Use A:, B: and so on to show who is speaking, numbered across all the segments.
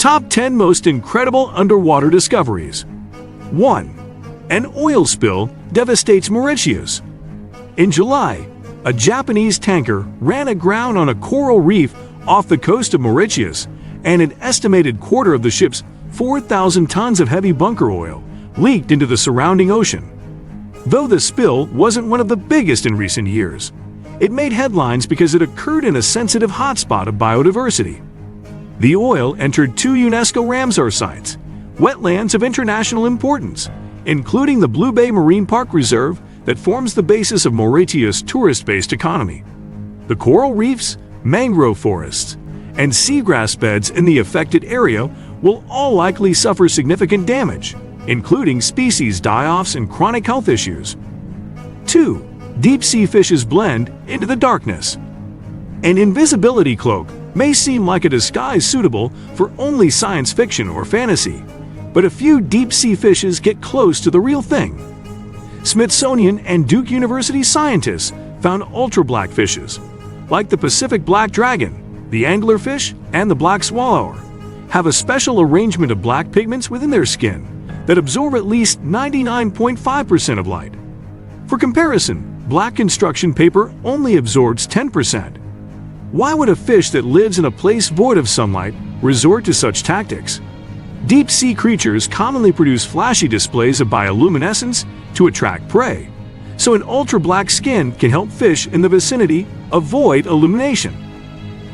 A: Top 10 Most Incredible Underwater Discoveries. 1. An oil spill devastates Mauritius. In July, a Japanese tanker ran aground on a coral reef off the coast of Mauritius, and an estimated quarter of the ship's 4,000 tons of heavy bunker oil leaked into the surrounding ocean. Though the spill wasn't one of the biggest in recent years, it made headlines because it occurred in a sensitive hotspot of biodiversity. The oil entered 2 UNESCO Ramsar sites, wetlands of international importance, including the Blue Bay Marine Park Reserve that forms the basis of Mauritius' tourist-based economy. The coral reefs, mangrove forests, and seagrass beds in the affected area will all likely suffer significant damage, including species die-offs and chronic health issues. 2. Deep-sea fishes blend into the darkness. An invisibility cloak may seem like a disguise suitable for only science fiction or fantasy, but a few deep-sea fishes get close to the real thing. Smithsonian and Duke University scientists found ultra-black fishes, like the Pacific black dragon, the anglerfish, and the black swallower, have a special arrangement of black pigments within their skin that absorb at least 99.5% of light. For comparison, black construction paper only absorbs 10%. Why would a fish that lives in a place void of sunlight resort to such tactics? Deep-sea creatures commonly produce flashy displays of bioluminescence to attract prey, so an ultra-black skin can help fish in the vicinity avoid illumination.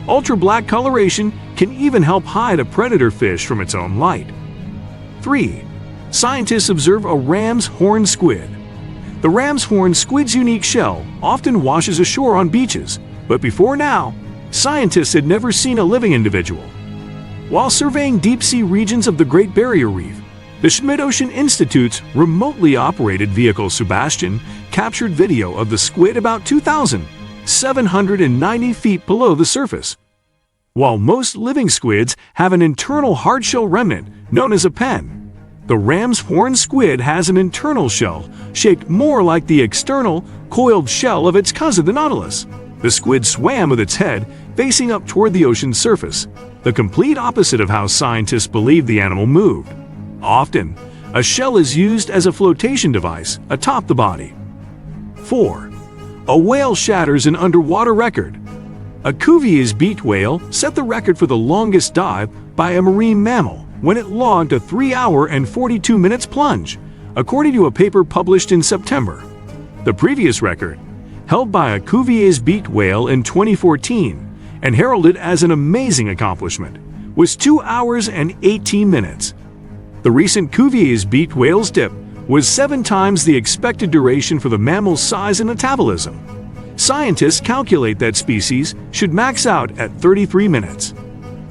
A: Ultra-black coloration can even help hide a predator fish from its own light. 3. Scientists observe a ram's horn squid. The ram's horn squid's unique shell often washes ashore on beaches, but before now, scientists had never seen a living individual. While surveying deep-sea regions of the Great Barrier Reef, the Schmidt-Ocean Institute's remotely operated vehicle Sebastian captured video of the squid about 2,790 feet below the surface. While most living squids have an internal hard shell remnant known as a pen, the ram's horn squid has an internal shell shaped more like the external, coiled shell of its cousin, the nautilus. The squid swam with its head facing up toward the ocean's surface, the complete opposite of how scientists believe the animal moved. Often, a shell is used as a flotation device atop the body. 4. A whale shatters an underwater record. A Cuvier's beaked whale set the record for the longest dive by a marine mammal when it logged a 3-hour and 42 minutes plunge, according to a paper published in September. The previous record, held by a Cuvier's beaked whale in 2014 and heralded as an amazing accomplishment, was 2 hours and 18 minutes. The recent Cuvier's beaked whale's dip was 7 times the expected duration for the mammal's size and metabolism. Scientists calculate that species should max out at 33 minutes.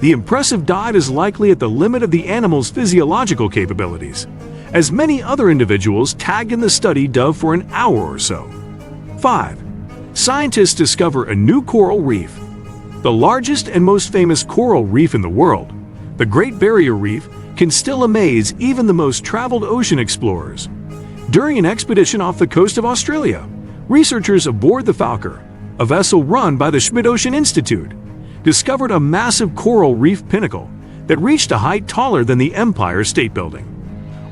A: The impressive dive is likely at the limit of the animal's physiological capabilities, as many other individuals tagged in the study dove for an hour or so. 5. Scientists discover a new coral reef. The largest and most famous coral reef in the world, the Great Barrier Reef, can still amaze even the most traveled ocean explorers. During an expedition off the coast of Australia, researchers aboard the Falcon, a vessel run by the Schmidt-Ocean Institute, discovered a massive coral reef pinnacle that reached a height taller than the Empire State Building.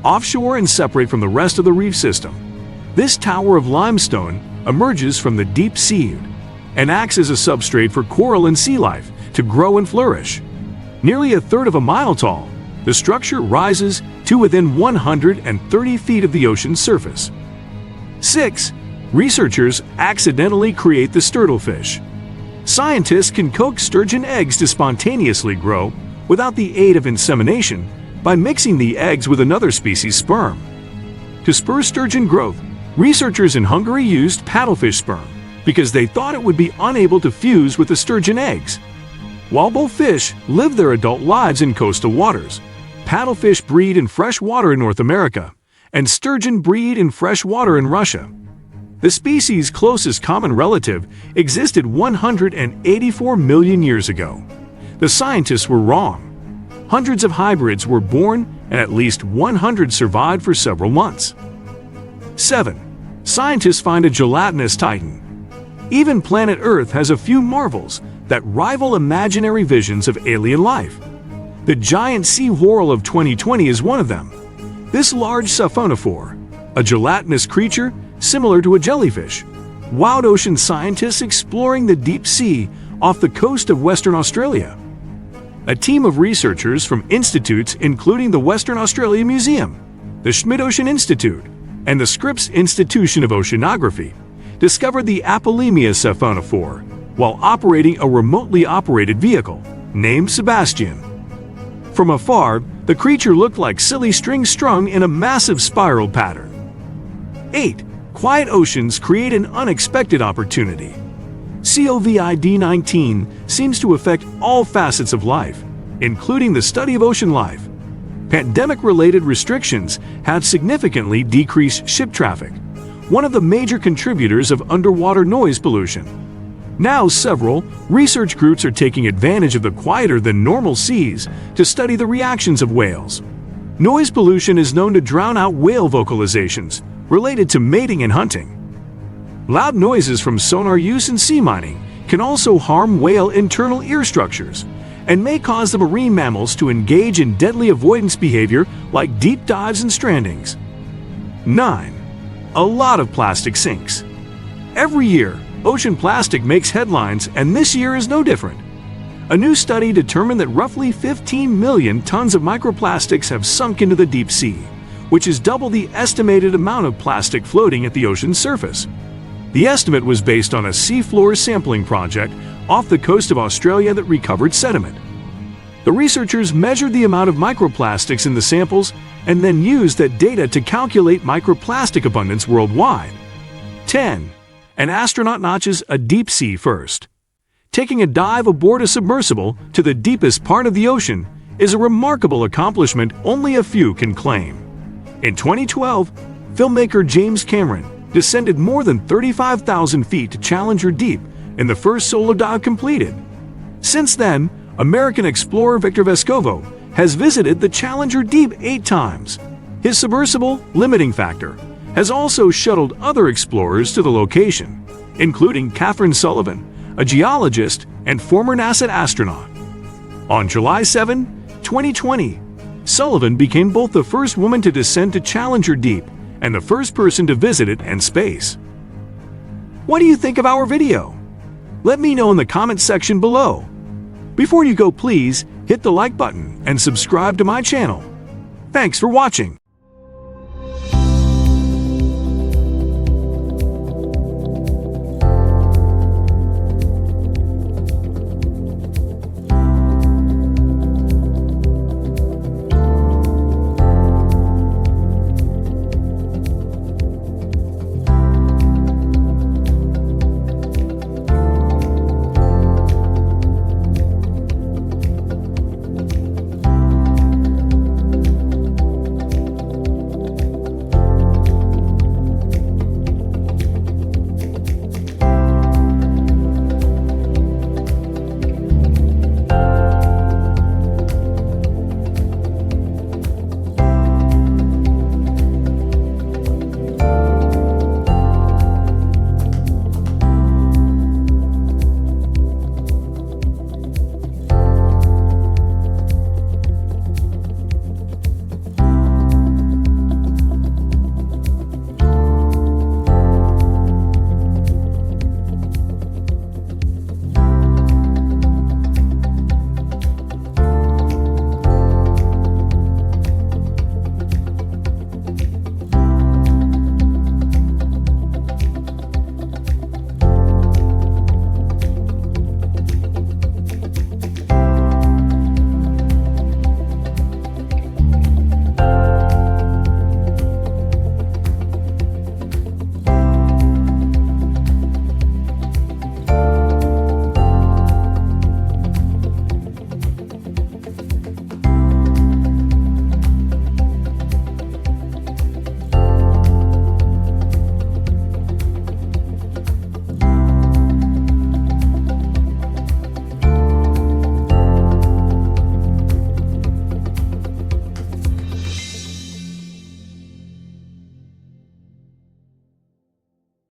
A: Offshore and separate from the rest of the reef system, this tower of limestone emerges from the deep sea and acts as a substrate for coral and sea life to grow and flourish. Nearly a third of a mile tall, the structure rises to within 130 feet of the ocean's surface. 6. Researchers accidentally create the sturtlefish. Scientists can coax sturgeon eggs to spontaneously grow without the aid of insemination by mixing the eggs with another species' sperm. To spur sturgeon growth, researchers in Hungary used paddlefish sperm because they thought it would be unable to fuse with the sturgeon eggs. While both fish live their adult lives in coastal waters, paddlefish breed in fresh water in North America, and sturgeon breed in fresh water in Russia. The species' closest common relative existed 184 million years ago. The scientists were wrong. Hundreds of hybrids were born and at least 100 survived for several months. 7. Scientists find a gelatinous titan. Even planet Earth has a few marvels that rival imaginary visions of alien life. The giant sea whorl of 2020 is one of them. This large siphonophore, a gelatinous creature similar to a jellyfish, wowed ocean scientists exploring the deep sea off the coast of Western Australia. A team of researchers from institutes including the Western Australia Museum, the Schmidt Ocean Institute, and the Scripps Institution of Oceanography discovered the Apolemia siphonophore while operating a remotely operated vehicle named Sebastian. From afar, the creature looked like silly strings strung in a massive spiral pattern. 8. Quiet oceans create an unexpected opportunity. COVID-19 seems to affect all facets of life, including the study of ocean life. Pandemic-related restrictions have significantly decreased ship traffic, one of the major contributors of underwater noise pollution. Now, several research groups are taking advantage of the quieter-than-normal seas to study the reactions of whales. Noise pollution is known to drown out whale vocalizations related to mating and hunting. Loud noises from sonar use and sea mining can also harm whale internal ear structures and may cause the marine mammals to engage in deadly avoidance behavior like deep dives and strandings. 9. A lot of plastic sinks. Every year, ocean plastic makes headlines, and this year is no different. A new study determined that roughly 15 million tons of microplastics have sunk into the deep sea, which is double the estimated amount of plastic floating at the ocean's surface. The estimate was based on a seafloor sampling project off the coast of Australia that recovered sediment. The researchers measured the amount of microplastics in the samples and then used that data to calculate microplastic abundance worldwide. 10. An astronaut notches a deep sea first. Taking a dive aboard a submersible to the deepest part of the ocean is a remarkable accomplishment only a few can claim. In 2012, filmmaker James Cameron descended more than 35,000 feet to Challenger Deep in the first solo dive completed. Since then, American explorer Victor Vescovo has visited the Challenger Deep 8 times. His submersible, Limiting Factor, has also shuttled other explorers to the location, including Catherine Sullivan, a geologist and former NASA astronaut. On July 7, 2020, Sullivan became both the first woman to descend to Challenger Deep and the first person to visit it and space. What do you think of our video? Let me know in the comments section below. Before you go, please hit the like button and subscribe to my channel. Thanks for watching.